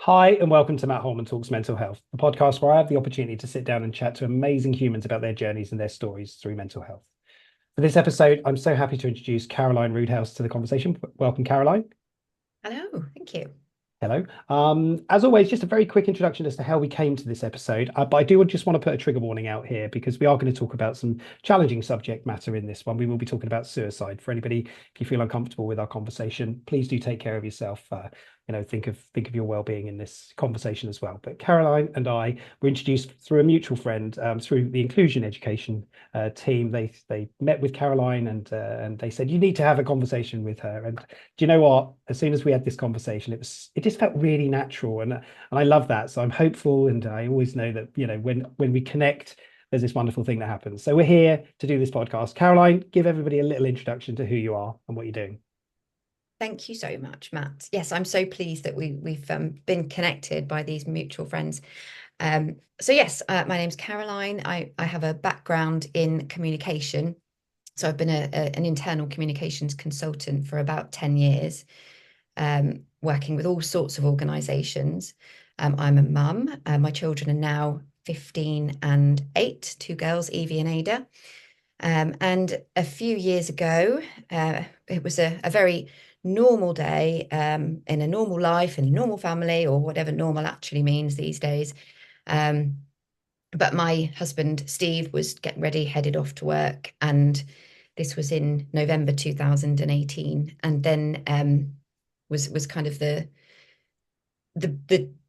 Hi, and welcome to Matt Holman Talks Mental Health, the podcast where I have the opportunity to sit down and chat to amazing humans about their journeys and their stories through mental health. For this episode, I'm so happy to introduce Caroline Roodhouse to the conversation. Welcome, Caroline. Hello, thank you. Hello. As always, just a very quick introduction as to how we came to this episode. But I do just want to put a trigger warning out here because we are going to talk about some challenging subject matter in this one. We will be talking about suicide. For anybody, if you feel uncomfortable with our conversation, please do take care of yourself. Think of your well-being in this conversation as well. But Caroline and I were introduced through a mutual friend, through the inclusion education team. They met with Caroline and they said you need to have a conversation with her. And do you know what? As soon as we had this conversation, it just felt really natural, and I love that. So I'm hopeful, and I always know that when we connect, there's this wonderful thing that happens. So we're here to do this podcast. Caroline, give everybody a little introduction to who you are and what you're doing. Thank you so much, Matt. Yes, I'm so pleased that we've been connected by these mutual friends. So yes, my name's Caroline. I have a background in communication. So I've been an internal communications consultant for about 10 years, working with all sorts of organisations. I'm a mum. My children are now 15 and 8, two girls, Evie and Ada. And a few years ago, it was a very normal day in a normal life, in a normal family, or whatever normal actually means these days. Um, but my husband, Steve, was getting ready, headed off to work. And this was in November 2018. And then was kind of the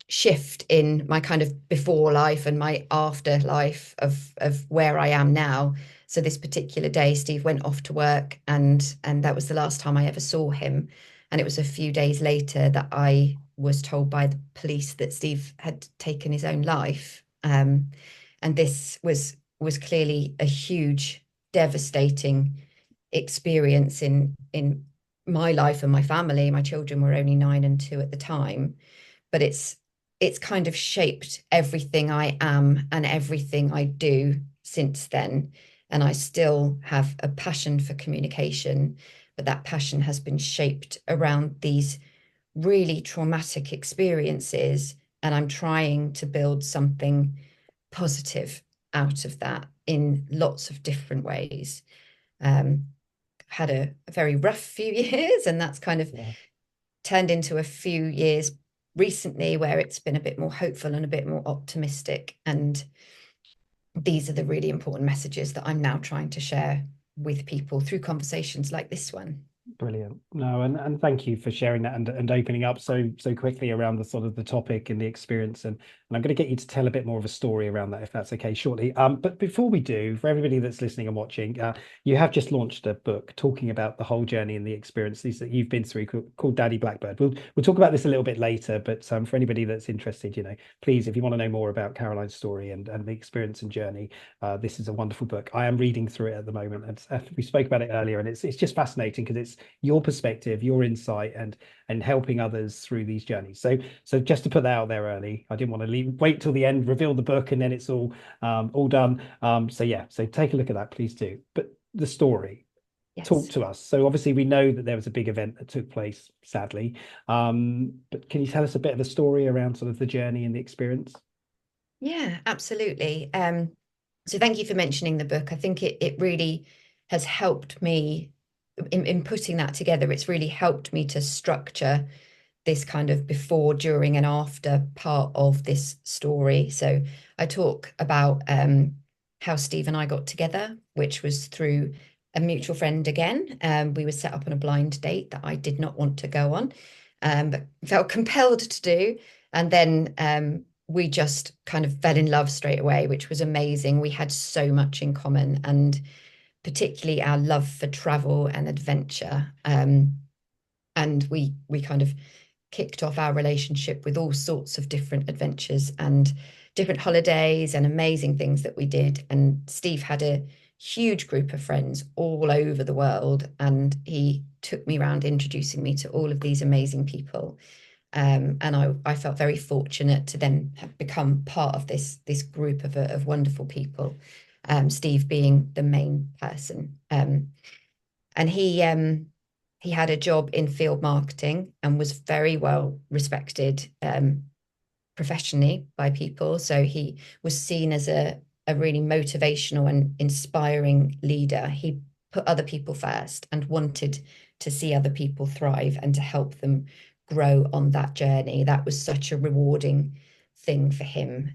shift in my kind of before life and my after life of where I am now. So this particular day, Steve went off to work, and that was the last time I ever saw him. And it was a few days later that I was told by the police that Steve had taken his own life. And this was clearly a huge, devastating experience in my life and my family. My children were only 9 and 2 at the time, but it's kind of shaped everything I am and everything I do since then. And I still have a passion for communication, but that passion has been shaped around these really traumatic experiences. And I'm trying to build something positive out of that in lots of different ways. Um, had a very rough few years, and that's kind of Yeah. turned into a few years recently where it's been a bit more hopeful and a bit more optimistic. And these are the really important messages that I'm now trying to share with people through conversations like this one. Brilliant. No, and thank you for sharing that and opening up so quickly around the sort of the topic and the experience. And I'm going to get you to tell a bit more of a story around that, if that's okay, shortly. But before we do, for everybody that's listening and watching, you have just launched a book talking about the whole journey and the experiences that you've been through called Daddy Blackbird. We'll talk about this a little bit later, but for anybody that's interested, please, if you want to know more about Caroline's story and the experience and journey, this is a wonderful book. I am reading through it at the moment, and we spoke about it earlier, and it's just fascinating because it's your perspective, your insight, and helping others through these journeys. So just to put that out there early, I didn't want to wait till the end, reveal the book, and then it's all done. So yeah, so take a look at that, please do. But the story, talk Yes. to us. So obviously we know that there was a big event that took place, sadly. But can you tell us a bit of a story around sort of the journey and the experience? Yeah, absolutely. So thank you for mentioning the book. I think it really has helped me in putting that together. It's really helped me to structure this kind of before, during, and after part of this story. So I talk about how Steve and I got together, which was through a mutual friend again. We were set up on a blind date that I did not want to go on, but felt compelled to do. And then we just kind of fell in love straight away, which was amazing. We had so much in common, and particularly our love for travel and adventure. And we kind of kicked off our relationship with all sorts of different adventures and different holidays and amazing things that we did. And Steve had a huge group of friends all over the world, and he took me around introducing me to all of these amazing people. And I felt very fortunate to then have become part of this group of wonderful people. Steve being the main person. And he had a job in field marketing and was very well respected. professionally by people. So he was seen as a really motivational and inspiring leader. He put other people first and wanted to see other people thrive and to help them grow on that journey. That was such a rewarding thing for him.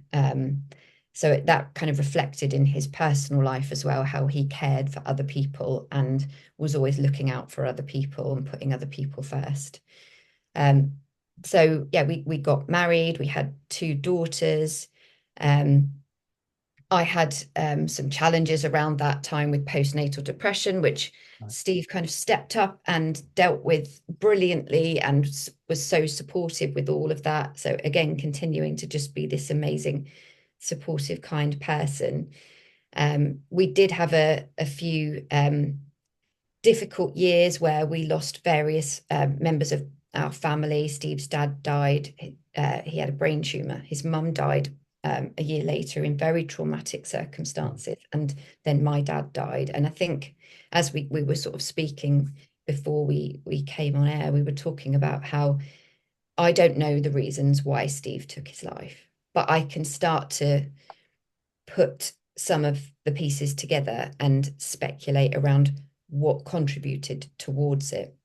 So that kind of reflected in his personal life as well, how he cared for other people and was always looking out for other people and putting other people first. Um, so yeah, we got married. We had two daughters. Um, I had some challenges around that time with postnatal depression, which Right. Steve kind of stepped up and dealt with brilliantly and was so supportive with all of that. So again, continuing to just be this amazing, supportive, kind person. We did have a few difficult years where we lost various members of our family. Steve's dad died. He had a brain tumor. His mum died a year later in very traumatic Mm. circumstances. And then my dad died. And I think as we were sort of speaking before we came on air, we were talking about how I don't know the reasons why Steve took his life, but I can start to put some of the pieces together and speculate around what contributed towards it.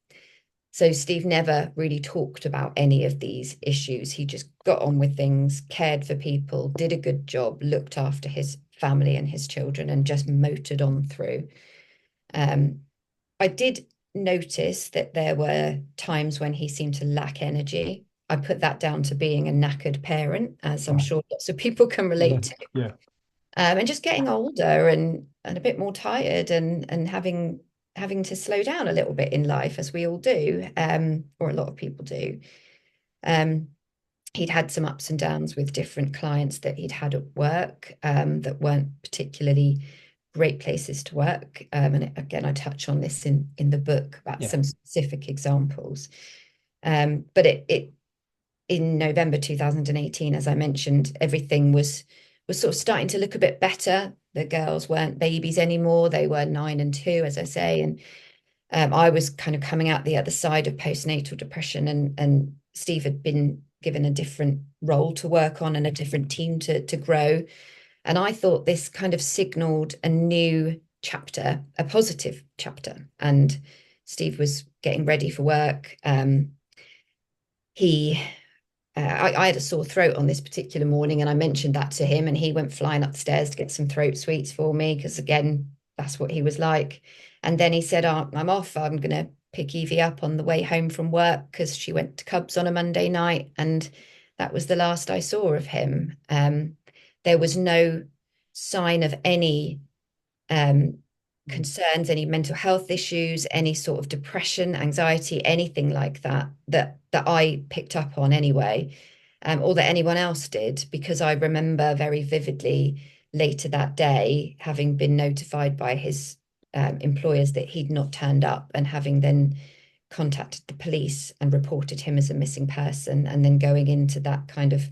So Steve never really talked about any of these issues. He just got on with things, cared for people, did a good job, looked after his family and his children, and just motored on through. Um, I did notice that there were times when he seemed to lack energy. I put that down to being a knackered parent, as I'm Right. sure lots of people can Yeah. relate to. Yeah. And just getting older and a bit more tired and having to slow down a little bit in life, as we all do, or a lot of people do. Um, he'd had some ups and downs with different clients that he'd had at work, that weren't particularly great places to work. And again, I touch on this in the book about Yeah. some specific examples. But it in November 2018, as I mentioned, everything was sort of starting to look a bit better. The girls weren't babies anymore; they were 9 and 2, as I say, and I was kind of coming out the other side of postnatal depression, and Steve had been given a different role to work on and a different team to grow. And I thought this kind of signaled a new chapter, a positive chapter. And Steve was getting ready for work. He I had a sore throat on this particular morning, and I mentioned that to him, and he went flying upstairs to get some throat sweets for me because, again, that's what he was like. And then he said, "Oh, I'm off. I'm going to pick Evie up on the way home from work because she went to Cubs on a Monday night." And that was the last I saw of him. There was no sign of any um, Mm. concerns, any mental health issues, any sort of depression, anxiety, anything like that that I picked up on anyway, or that anyone else did, because I remember very vividly later that day having been notified by his employers that he'd not turned up, and having then contacted the police and reported him as a missing person, and then going into that kind of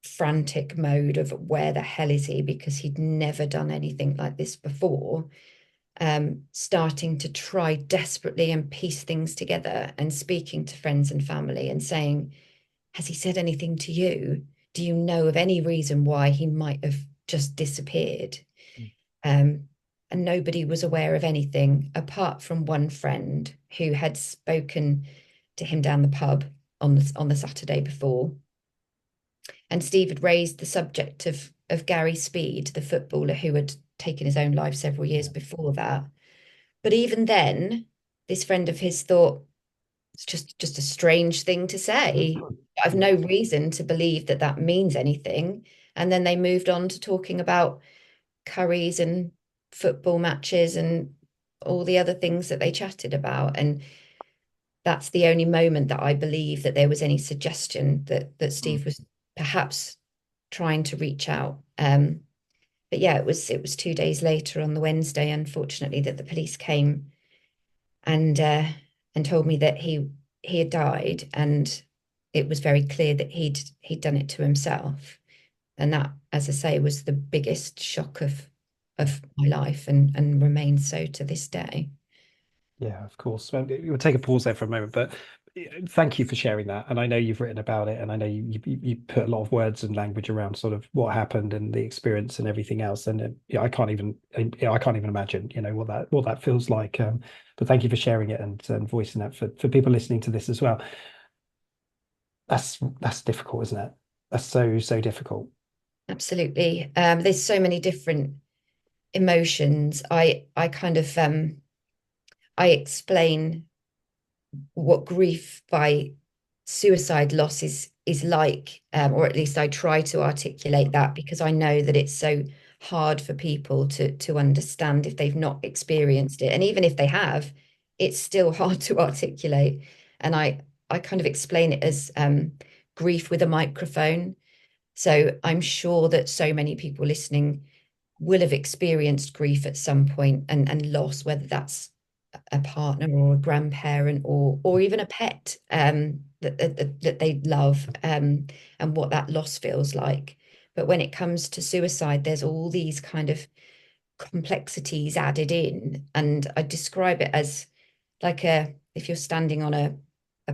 frantic mode of where the hell is he, because he'd never done anything like this before, starting to try desperately and piece things together and speaking to friends and family and saying, has he said anything to you? Do you know of any reason why he might have just disappeared? Mm. Um, and nobody was aware of anything apart from one friend who had spoken to him down the pub on the Saturday before. And Steve had raised the subject of Gary Speed, the footballer who had taken his own life several years Yeah. before that. But even then, this friend of his thought it's just a strange thing to say. I've Yeah. no reason to believe that that means anything. And then they moved on to talking about curries and football matches and all the other things that they chatted about. And that's the only moment that I believe that there was any suggestion that Mm. Steve was perhaps trying to reach out. But yeah, it was 2 days later on the Wednesday, unfortunately, that the police came and told me that he had died, and it was very clear that he'd done it to himself. And that, as I say, was the biggest shock of my life, and remains so to this day. Yeah, of course. Well, we'll take a pause there for a moment, but thank you for sharing that. And I know you've written about it, and I know you put a lot of words and language around sort of what happened and the experience and everything else. And yeah, I can't even imagine, what that feels like. But thank you for sharing it and voicing that for people listening to this as well. That's difficult, isn't it? That's so difficult. Absolutely. There's so many different emotions. I kind of I explain what grief by suicide loss is like, or at least I try to articulate that because I know that it's so hard for people to understand if they've not experienced it, and even if they have, it's still hard to articulate. And I kind of explain it as grief with a microphone. So I'm sure that so many people listening will have experienced grief at some point and loss, whether that's a partner or a grandparent or even a pet that they love, and what that loss feels like. But when it comes to suicide, there's all these kind of complexities added in, and I describe it as like a if you're standing on a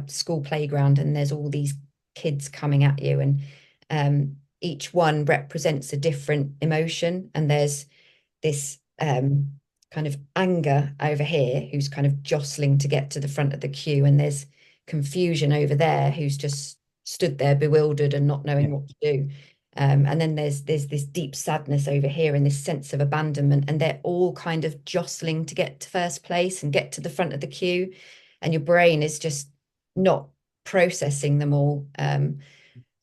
school playground and there's all these kids coming at you, and each one represents a different emotion, and there's this kind of anger over here who's kind of jostling to get to the front of the queue, and there's confusion over there who's just stood there bewildered and not Yeah, knowing what to do. And then there's this deep sadness over here and this sense of abandonment, and they're all kind of jostling to get to first place and get to the front of the queue, and your brain is just not processing them all. And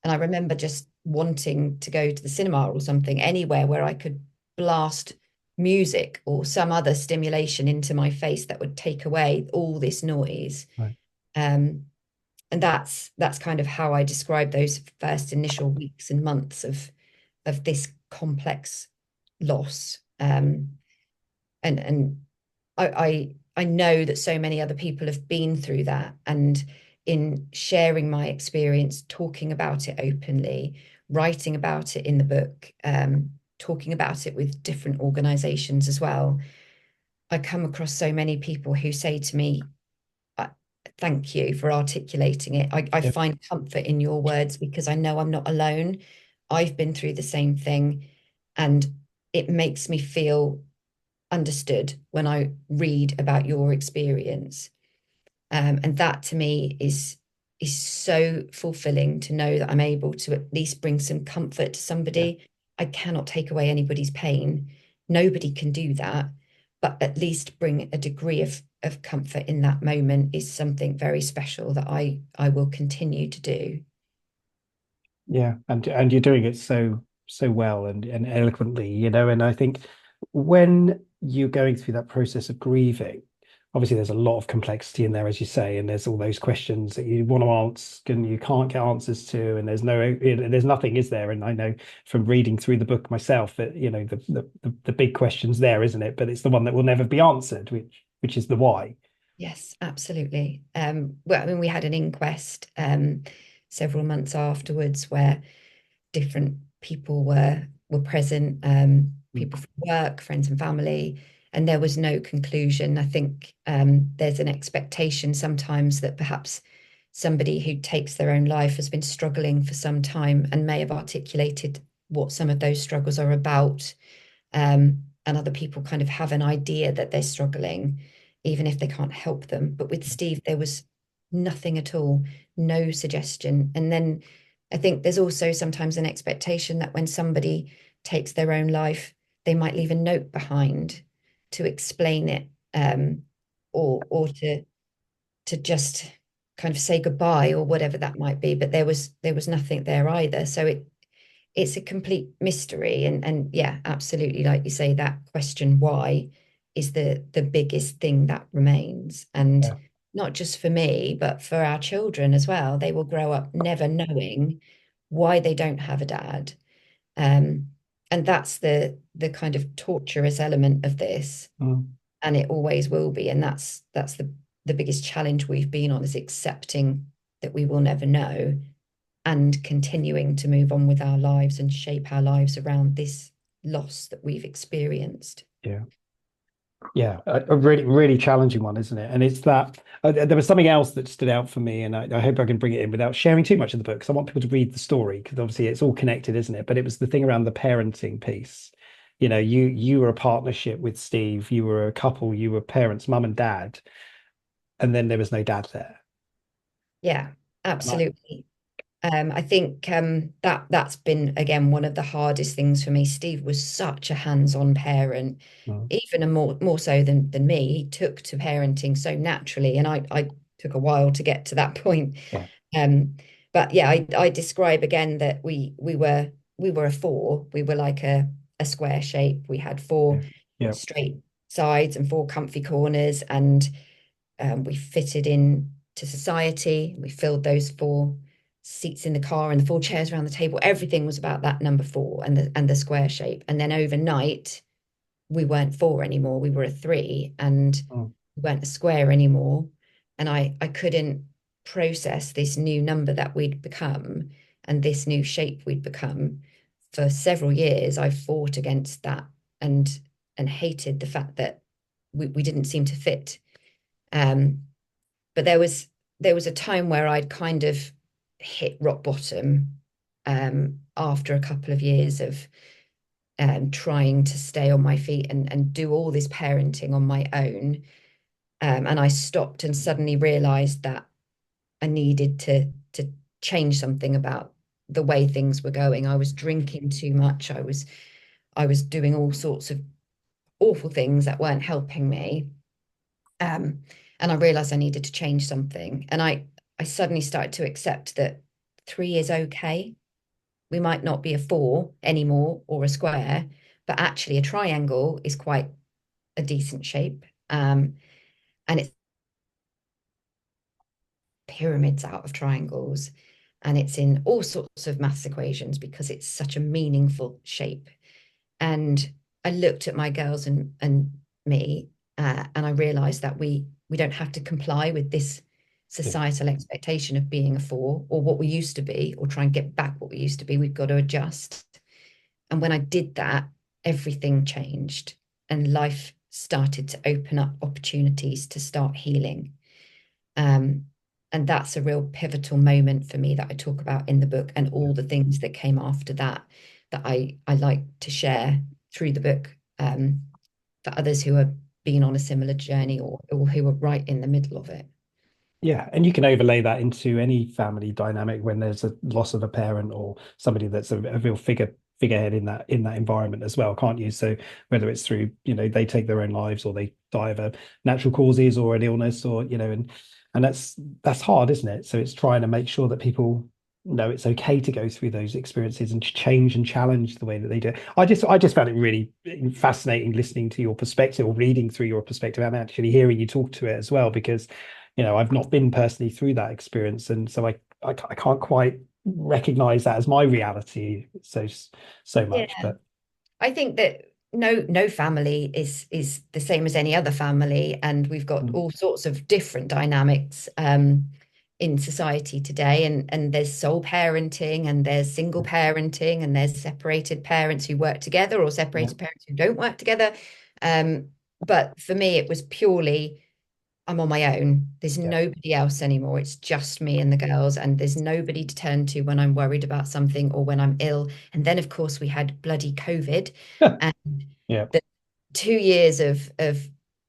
I remember just wanting to go to the cinema or something, anywhere where I could blast music or some other stimulation into my face that would take away all this noise. right. Um, and that's kind of how I describe those first initial weeks and months of this complex loss. And I know that so many other people have been through that, and in sharing my experience, talking about it openly, writing about it in the book, talking about it with different organizations as well, I come across so many people who say to me, "Uh, thank you for articulating it. I Yeah, find comfort in your words because I know I'm not alone. I've been through the same thing, and it makes me feel understood when I read about your experience." And that to me is so fulfilling to know that I'm able to at least bring some comfort to yeah. somebody. I cannot take away anybody's pain. Nobody can do that, but at least bring a degree of comfort in that moment is something very special that I will continue to do. Yeah, and you're doing it so well and eloquently, and I think when you're going through that process of grieving, obviously there's a lot of complexity in there, as you say, and there's all those questions that you want to ask and you can't get answers to, and there's nothing, is there? And I know from reading through the book myself that, the big question's there, isn't it? But it's the one that will never be answered, which is the why. Yes, absolutely. Well, I mean, we had an inquest several months afterwards where different people were present, Mm. people from work, friends and family, and there was no conclusion. I think there's an expectation sometimes that perhaps somebody who takes their own life has been struggling for some time and may have articulated what some of those struggles are about. And other people kind of have an idea that they're struggling, even if they can't help them. But with Steve, there was nothing at all, no suggestion. And then I think there's also sometimes an expectation that when somebody takes their own life, they might leave a note behind to explain it, or to just kind of say goodbye or whatever that might be. But there was nothing there either. So it's a complete mystery. And yeah, absolutely, like you say, that question why is the biggest thing that remains. And Yeah, not just for me, but for our children as well. They will grow up never knowing why they don't have a dad. Um, and that's the kind of torturous element of this. mm, And it always will be. And that's the biggest challenge we've been on, is accepting that we will never know and continuing to move on with our lives and shape our lives around this loss that we've experienced. yeah. Yeah, a really, really challenging one, isn't it? And it's that there was something else that stood out for me, and I hope I can bring it in without sharing too much of the book, because I want people to read the story, because obviously it's all connected, isn't it? But it was the thing around the parenting piece. You know, you were a partnership with Steve, you were a couple, you were parents, mum and dad, and then there was no dad there. Yeah, And I, absolutely. I think that's been again one of the hardest things for me. Steve was such a hands-on parent, mm, even a more so than me. He took to parenting so naturally, and I took a while to get to that point. yeah, Um, but yeah, I describe again that we were a four. We were like a square shape. We had four yeah, yeah, straight sides and four comfy corners, and we fitted in to society. We filled those four seats in the car and the four chairs around the table. Everything was about that number four and the square shape. And then overnight, we weren't four anymore. We were a three, and mm, we weren't a square anymore. And I couldn't process this new number that we'd become and this new shape we'd become. For several years, I fought against that and and hated the fact that we didn't seem to fit. Um, but there was a time where I'd kind of hit rock bottom after a couple of years of trying to stay on my feet and do all this parenting on my own. And I stopped and suddenly realized that I needed to change something about the way things were going. I was drinking too much. I was doing all sorts of awful things that weren't helping me. Um, and I realized I needed to change something. And I suddenly started to accept that three is okay. We might not be a four anymore or a square, but actually a triangle is quite a decent shape. And it's pyramids out of triangles. And it's in all sorts of maths equations because it's such a meaningful shape. And I looked at my girls and me, and I realized that we don't have to comply with this yeah, societal expectation of being a four or what we used to be, or try and get back what we used to be. We've got to adjust. And when I did that, everything changed, and life started to open up opportunities to start healing. Um, and that's a real pivotal moment for me that I talk about in the book, and yeah. all the things that came after that that I like to share through the book, for others who are being on a similar journey, or who are right in the middle of it. Yeah, and you can overlay that into any family dynamic when there's a loss of a parent or somebody that's a real figurehead in that environment as well, can't you? So whether it's through, they take their own lives or they die of a natural causes or an illness or, and that's hard, isn't it? So it's trying to make sure that people know it's okay to go through those experiences and change and challenge the way that they do. I just found it really fascinating listening to your perspective or reading through your perspective and actually hearing you talk to it as well, because I've not been personally through that experience, and so I can't quite recognize that as my reality so Yeah. much. But I think that no family is the same as any other family, and we've got mm, all sorts of different dynamics in society today. And there's sole parenting, and there's single yeah, parenting, and there's separated parents who work together, or yeah, separated parents who don't work together. But for me, it was purely I'm on my own. There's yeah, nobody else anymore. It's just me and the girls, and there's nobody to turn to when I'm worried about something or when I'm ill. And then, of course, we had bloody COVID, and yeah, the 2 years of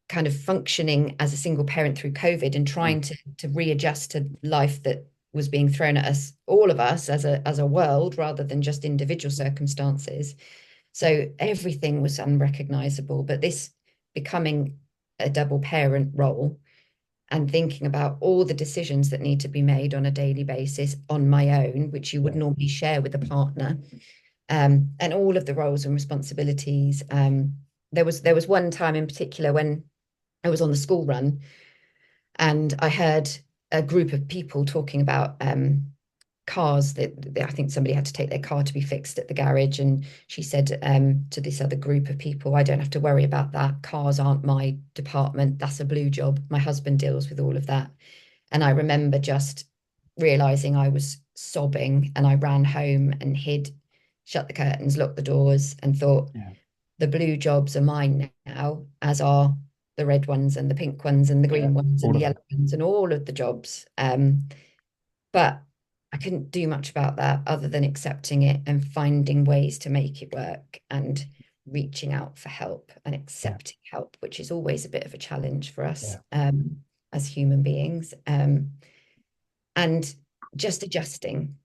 kind of functioning as a single parent through COVID and mm, trying to readjust to life that was being thrown at us, all of us as a world, rather than just individual circumstances. So everything was unrecognizable. But this becoming a double parent role and thinking about all the decisions that need to be made on a daily basis on my own, which you would yeah, normally share with a partner, and all of the roles and responsibilities. There was one time in particular when I was on the school run, and I heard a group of people talking about cars that I think somebody had to take their car to be fixed at the garage, and she said to this other group of people, I don't have to worry about that. Cars aren't my department. That's a blue job. My husband deals with all of that. And I remember just realizing I was sobbing, and I ran home and hid, shut the curtains, locked the doors, and thought, yeah, the blue jobs are mine now, as are the red ones and the pink ones and the Yeah, green ones and all the of yellow it. ones and all of the jobs. But I couldn't do much about that other than accepting it and finding ways to make it work and reaching out for help and Yeah, accepting help, which is always a bit of a challenge for us yeah, as human beings. And just adjusting.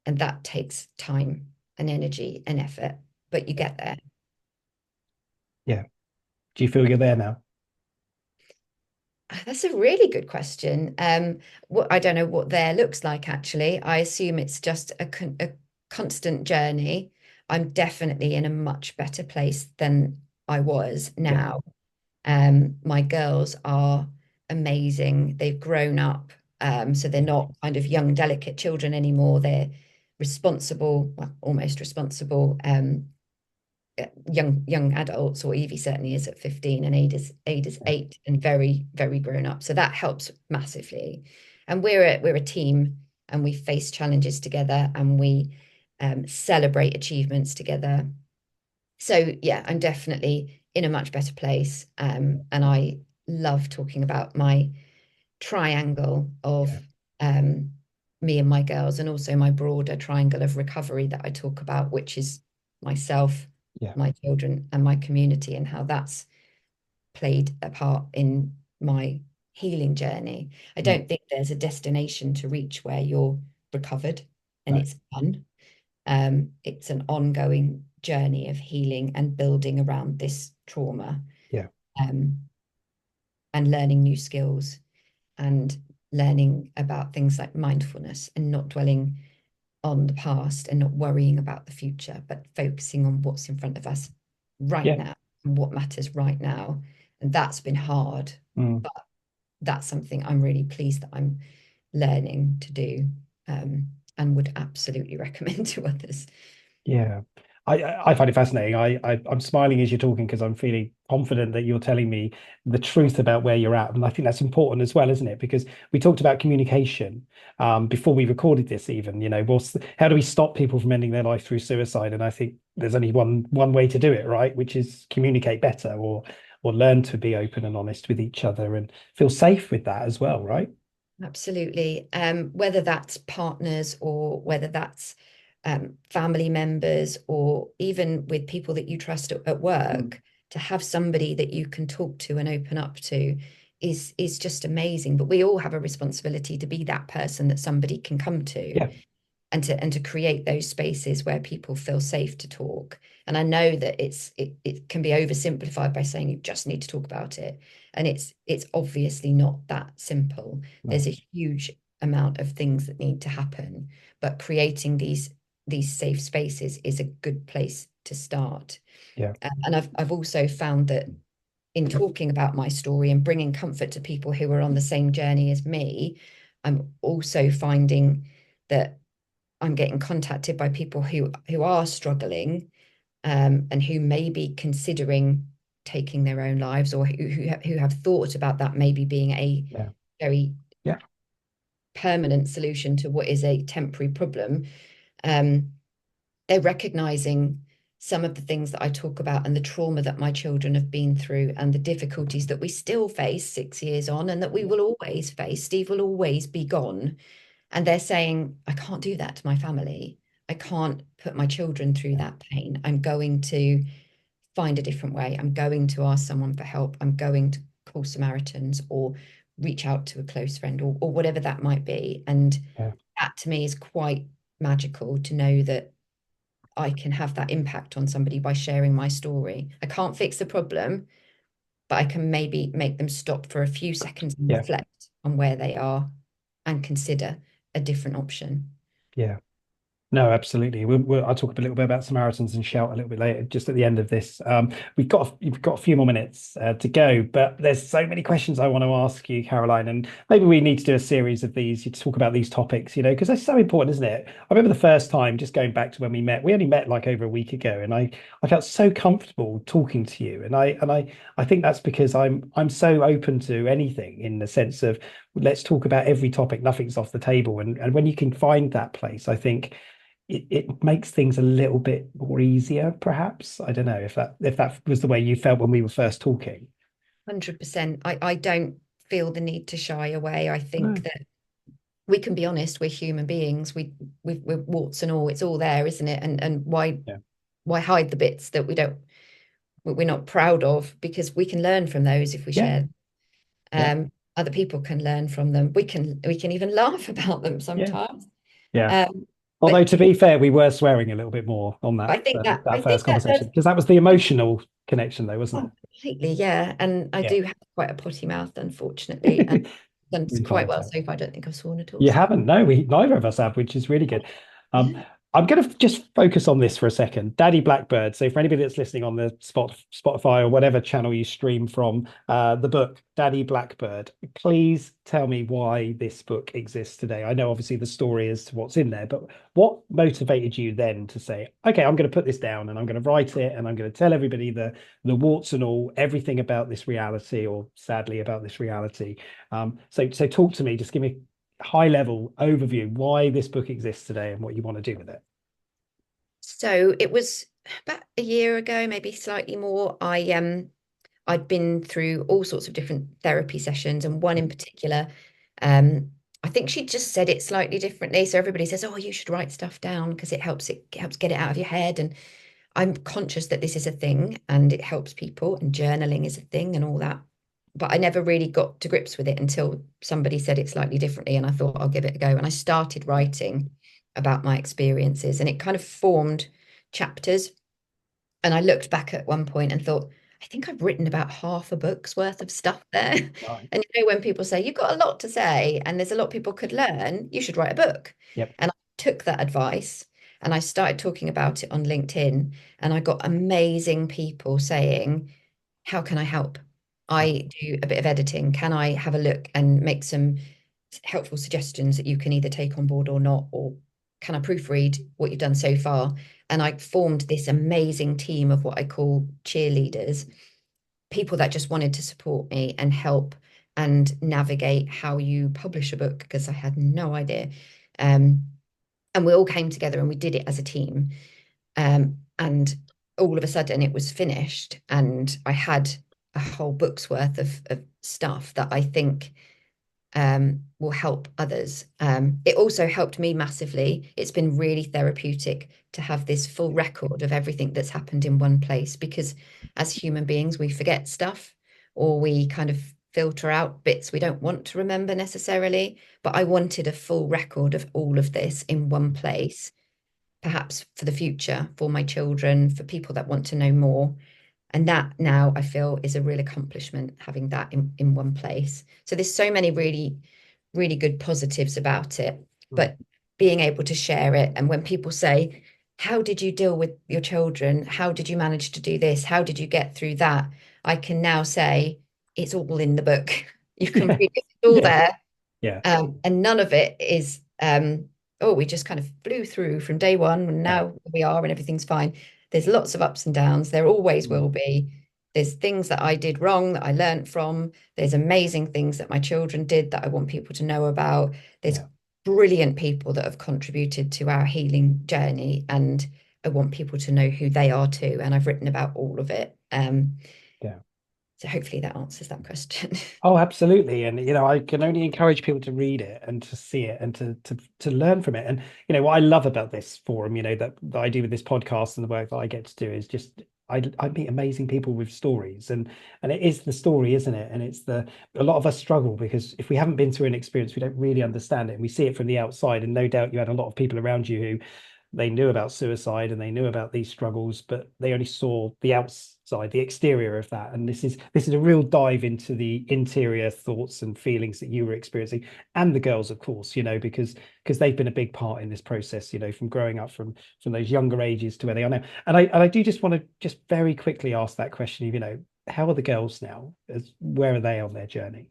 And that takes time and energy and effort, but you yeah, get there. yeah. Do you feel you're there now? That's a really good question. What I don't know what there looks like actually. I assume it's just a constant journey. I'm definitely in a much better place than I was Yeah, now. My girls are amazing. They've grown up, so they're yeah, not kind of young, delicate children anymore. They're responsible, well, almost responsible, young adults, or Evie certainly is at 15, and Ada's yeah, 8 and very, very grown up. So that helps massively. And we're a team, and we face challenges together, and we celebrate achievements together. So yeah, I'm definitely in a much better place. And I love talking about my triangle of yeah, um, me and my girls, and also my broader triangle of recovery that I talk about, which is myself, yeah, my children, and my community, and how that's played a part in my healing journey. I mm, don't think there's a destination to reach where you're recovered and no, it's done. It's an ongoing journey of healing and building around this trauma, yeah, um, and learning new skills and learning about things like mindfulness and not dwelling on the past and not worrying about the future, but focusing on what's in front of us right yeah, now and what matters right now. And that's been hard, mm, but that's something I'm really pleased that I'm learning to do, and would absolutely recommend to others. yeah. I find it fascinating. I'm smiling as you're talking because I'm feeling confident that you're telling me the truth about where you're at, and I think that's important as well, isn't it? Because we talked about communication before we recorded this. Even how do we stop people from ending their life through suicide? And I think there's only one way to do it, right? Which is communicate better, or learn to be open and honest with each other and feel safe with that as well, right? Absolutely. Whether that's partners or whether that's family members or even with people that you trust at Mm. work, to have somebody that you can talk to and open up to is just amazing. But we all have a responsibility to be that person that somebody can come to, Yeah, and to create those spaces where people feel safe to talk. And I know that it can be oversimplified by saying you just need to talk about it. And it's obviously not that simple. no, There's a huge amount of things that need to happen, but creating these safe spaces is a good place to start. yeah, And I've also found that in talking about my story and bringing comfort to people who are on the same journey as me, I'm also finding that I'm getting contacted by people who are struggling, and who may be considering taking their own lives, or who have thought about that maybe being a yeah, very yeah, permanent solution to what is a temporary problem. Um, they're recognizing some of the things that I talk about and the trauma that my children have been through and the difficulties that we still face 6 years on, and that we will always face. Steve will always be gone. And they're saying, I can't do that to my family. I can't put my children through yeah, that pain. I'm going to find a different way. I'm going to ask someone for help. I'm going to call Samaritans or reach out to a close friend, or whatever that might be. And yeah, that to me is quite magical, to know that I can have that impact on somebody by sharing my story. I can't fix the problem, but I can maybe make them stop for a few seconds and yeah, reflect on where they are and consider a different option. yeah. No, absolutely. I'll talk a little bit about Samaritans and shout a little bit later, just at the end of this. We've got a few more minutes to go, but there's so many questions I want to ask you, Caroline, and maybe we need to do a series of these to talk about these topics, because they're so important, isn't it? I remember the first time, just going back to when we met. We only met like over a week ago, and I felt so comfortable talking to you, and I think that's because I'm so open to anything, in the sense of let's talk about every topic, nothing's off the table, and when you can find that place, I think it makes things a little bit more easier, perhaps. I don't know if that was the way you felt when we were first talking. 100%. I don't feel the need to shy away. I think No. that we can be honest, we're human beings. We're warts and all, it's all there, isn't it? And Yeah. why hide the bits that we're not proud of? Because we can learn from those if we Yeah. share. Yeah. Other people can learn from them. We can even laugh about them Yeah. sometimes. Yeah. Um, Although but to be fair, we were swearing a little bit more on I that think first that does conversation because that was the emotional connection, though, wasn't completely, yeah. And I it? do have quite a potty mouth, unfortunately, and Yeah. done In quite fine. well so far. I don't think I've sworn at all You so haven't? No, we neither of us have, which is really good. Um, far. I'm going to just focus on this for a second. Daddy Blackbird. So for anybody that's listening on the Spotify or whatever channel you stream from, the book Daddy Blackbird. Please tell me why this book exists today. I know obviously the story as to what's in there, but what motivated you then to say, okay, I'm going to put this down and I'm going to write it and I'm going to tell everybody the warts and all, everything about this reality, or sadly about this reality. So talk to me. Just give me high level overview why this book exists today and what you want to do with it. So it was about a year ago, maybe slightly more. I'd been through all sorts of different therapy sessions, and one in particular, um, I think she just said it slightly differently. So everybody says, "Oh, you should write stuff down because it helps get it out of your head." And I'm conscious that this is a thing and it helps people, and journaling is a thing and all that. But I never really got to grips with it until somebody said it slightly differently, and I thought I'll give it a go. And I started writing about my experiences, and it kind of formed chapters. And I looked back at one point and thought, I think I've written about half a book's worth of stuff there. Right. And when people say you've got a lot to say and there's a lot people could learn, you should write a book. Yep. And I took that advice and I started talking about it on LinkedIn, and I got amazing people saying, how can I help? I do a bit of editing. Can I have a look and make some helpful suggestions that you can either take on board or not? Or can I proofread what you've done so far? And I formed this amazing team of what I call cheerleaders, people that just wanted to support me and help and navigate how you publish a book, because I had no idea. Um, and we all came together and we did it as a team. And all of a sudden it was finished, and I had a whole book's worth of stuff that I think will help others. It also helped me massively. It's been really therapeutic to have this full record of everything that's happened in one place, because as human beings, we forget stuff, or we kind of filter out bits we don't want to remember necessarily. But I wanted a full record of all of this in one place, perhaps for the future, for my children, for people that want to know more. And that now I feel is a real accomplishment, having that in one place. So there's so many really, really good positives about it. But being able to share it, and when people say, how did you deal with your children? How did you manage to do this? How did you get through that? I can now say it's all in the book. You can Yeah. read it, it's all Yeah. there. Yeah. And none of it is, oh, we just kind of blew through from day one and Yeah. now we are and everything's fine. There's lots of ups and downs. There always Mm. will be. There's things that I did wrong that I learned from. There's amazing things that my children did that I want people to know about. There's Yeah. brilliant people that have contributed to our healing journey, and I want people to know who they are too. And I've written about all of it. Yeah. So hopefully that answers that question. Oh, absolutely. And I can only encourage people to read it and to see it and to learn from it. And what I love about this forum, that I do with this podcast and the work that I get to do is just I meet amazing people with stories, and it is the story, isn't it? And it's a lot of us struggle because if we haven't been through an experience, we don't really understand it. And we see it from the outside. And no doubt you had a lot of people around you who they knew about suicide and they knew about these struggles, but they only saw the outside, the exterior of that. And this is a real dive into the interior thoughts and feelings that you were experiencing, and the girls, of course, because they've been a big part in this process, from growing up from those younger ages to where they are now. And I do just want to just very quickly ask that question of, how are the girls now? Where are they on their journey?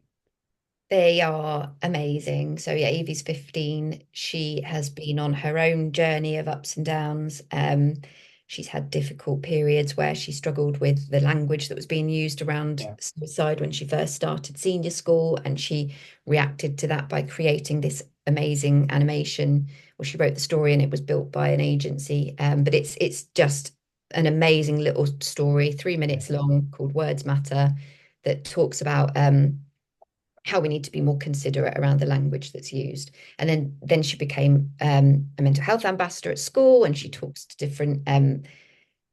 They are amazing. So yeah, Evie's 15. She has been on her own journey of ups and downs. She's had difficult periods where she struggled with the language that was being used around Yeah. suicide when she first started senior school, and she reacted to that by creating this amazing animation, well, she wrote the story and it was built by an agency. But it's just an amazing little story, 3 minutes long, called Words Matter, that talks about how we need to be more considerate around the language that's used. And then she became a mental health ambassador at school, and she talks to different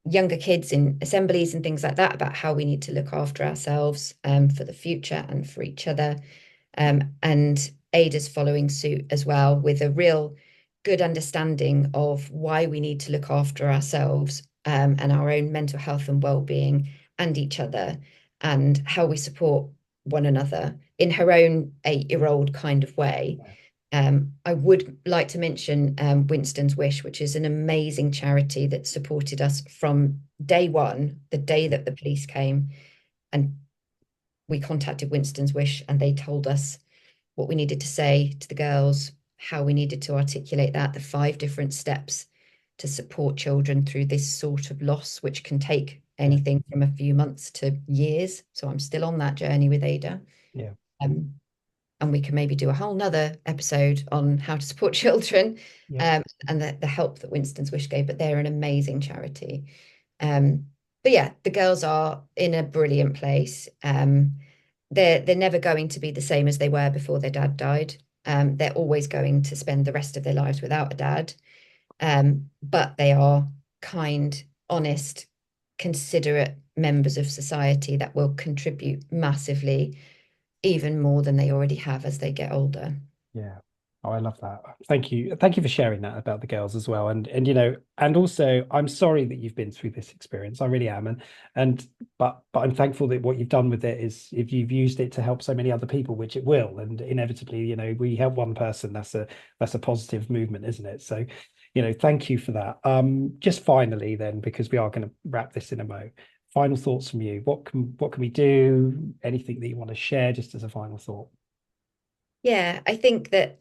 younger kids in assemblies and things like that about how we need to look after ourselves for the future and for each other. And Ada's following suit as well, with a real good understanding of why we need to look after ourselves and our own mental health and well-being and each other, and how we support one another in her own 8-year-old kind of way. I would like to mention Winston's Wish, which is an amazing charity that supported us from day one, the day that the police came. And we contacted Winston's Wish, and they told us what we needed to say to the girls, how we needed to articulate that, the 5 different steps to support children through this sort of loss, which can take anything from a few months to years. So I'm still on that journey with Ada. Yeah. And we can maybe do a whole nother episode on how to support children, Yeah. and the help that Winston's Wish gave. But they're an amazing charity. But yeah, the girls are in a brilliant place. They're never going to be the same as they were before their dad died. They're always going to spend the rest of their lives without a dad. But they are kind, honest, considerate members of society that will contribute massively, even more than they already have as they get older. Yeah. Oh, I love that. Thank you. Thank you for sharing that about the girls as well. And you know, and also I'm sorry that you've been through this experience. I really am. And but I'm thankful that what you've done with it is, if you've used it to help so many other people, which it will, and inevitably, you know, we help one person, that's a positive movement, isn't it? So, you know, thank you for that. Just finally then, because we are going to wrap this in a mo. Final thoughts from you. What can we do? Anything that you want to share just as a final thought? Yeah, I think that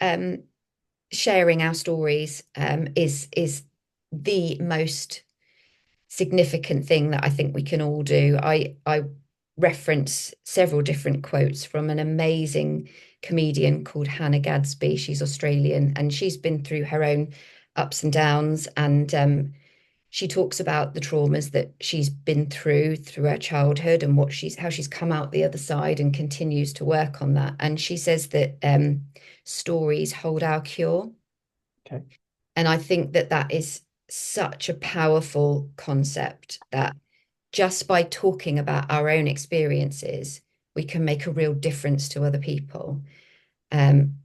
sharing our stories is the most significant thing that I think we can all do. I reference several different quotes from an amazing comedian called Hannah Gadsby. She's Australian, and she's been through her own ups and downs, and she talks about the traumas that she's been through her childhood, and how she's come out the other side and continues to work on that. And she says that stories hold our cure. Okay. And I think that that is such a powerful concept, that just by talking about our own experiences, we can make a real difference to other people. And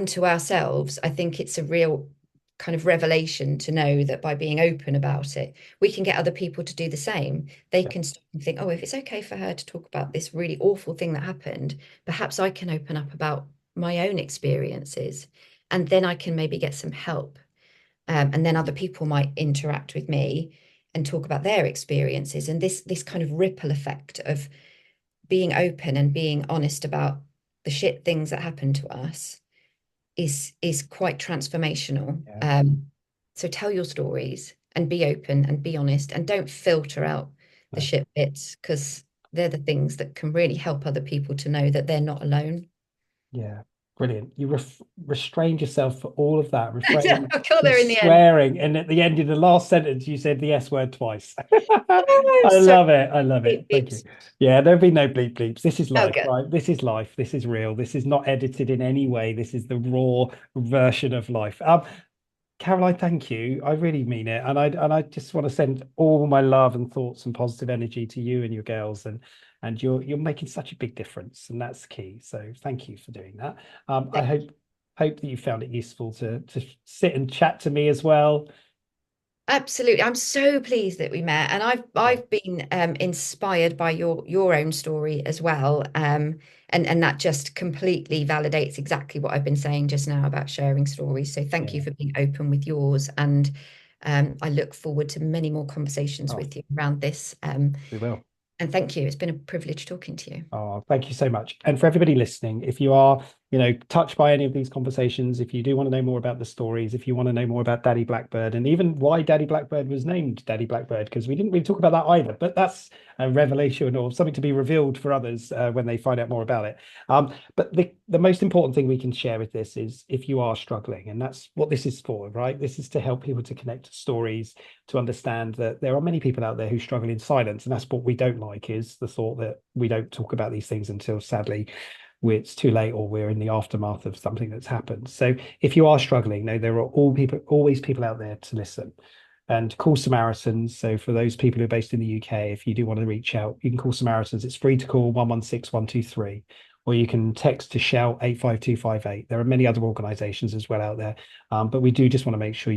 to ourselves. I think it's a real kind of revelation to know that by being open about it, we can get other people to do the same. They Yeah. can stop and think, oh, if it's okay for her to talk about this really awful thing that happened, perhaps I can open up about my own experiences, and then I can maybe get some help. And then other people might interact with me and talk about their experiences. And this kind of ripple effect of being open and being honest about the shit things that happen to us is quite transformational. Yeah. So tell your stories and be open and be honest, and don't filter out the No. shit bits, because they're the things that can really help other people to know that they're not alone. Yeah, brilliant. You restrained yourself for all of that, I refrained got from there in the end. swearing, and at the end, in the last sentence, you said the S word twice. Oh, I sorry. love it. I love Beep, it. Thank you. beeps. Yeah, there'll be no bleep bleeps. This is Oh, life, good. right? This is life. This is real. This is not edited in any way. This is the raw version of life. Caroline, thank you. I really mean it. And I just want to send all my love and thoughts and positive energy to you and your girls, and you're making such a big difference, and that's key. So thank you for doing that. I Thank hope that you found it useful to sit and chat to me as well. Absolutely. I'm so pleased that we met, and I've Yeah, I've been inspired by your own story as well. And that just completely validates exactly what I've been saying just now about sharing stories. So thank you yeah, for being open with yours, and I look forward to many more conversations oh, with you around this. we will. And thank you. It's been a privilege talking to you. Oh, thank you so much. And for everybody listening, if you are touched by any of these conversations, if you do want to know more about the stories, if you want to know more about Daddy Blackbird, and even why Daddy Blackbird was named Daddy Blackbird, because we didn't really talk about that either, but that's a revelation or something to be revealed for others when they find out more about it. But the most important thing we can share with this is if you are struggling, and that's what this is for, right? This is to help people to connect to stories, to understand that there are many people out there who struggle in silence. And that's what we don't like, is the thought that we don't talk about these things until sadly it's too late or we're in the aftermath of something that's happened. So if you are struggling, know there are always people out there to listen. And call Samaritans. So for those people who are based in the UK, if you do want to reach out, you can call Samaritans. It's free to call 116 123, or you can text to shout 85258. There are many other organizations as well out there. But we do just want to make sure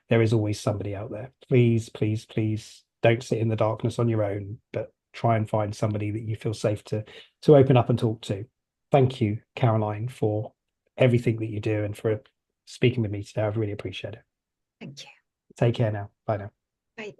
there is always somebody out there. Please, please, please don't sit in the darkness on your own, but try and find somebody that you feel safe to open up and talk to. Thank you, Caroline, for everything that you do and for speaking with me today. I really appreciate it. Thank you. Take care now. Bye now. Bye.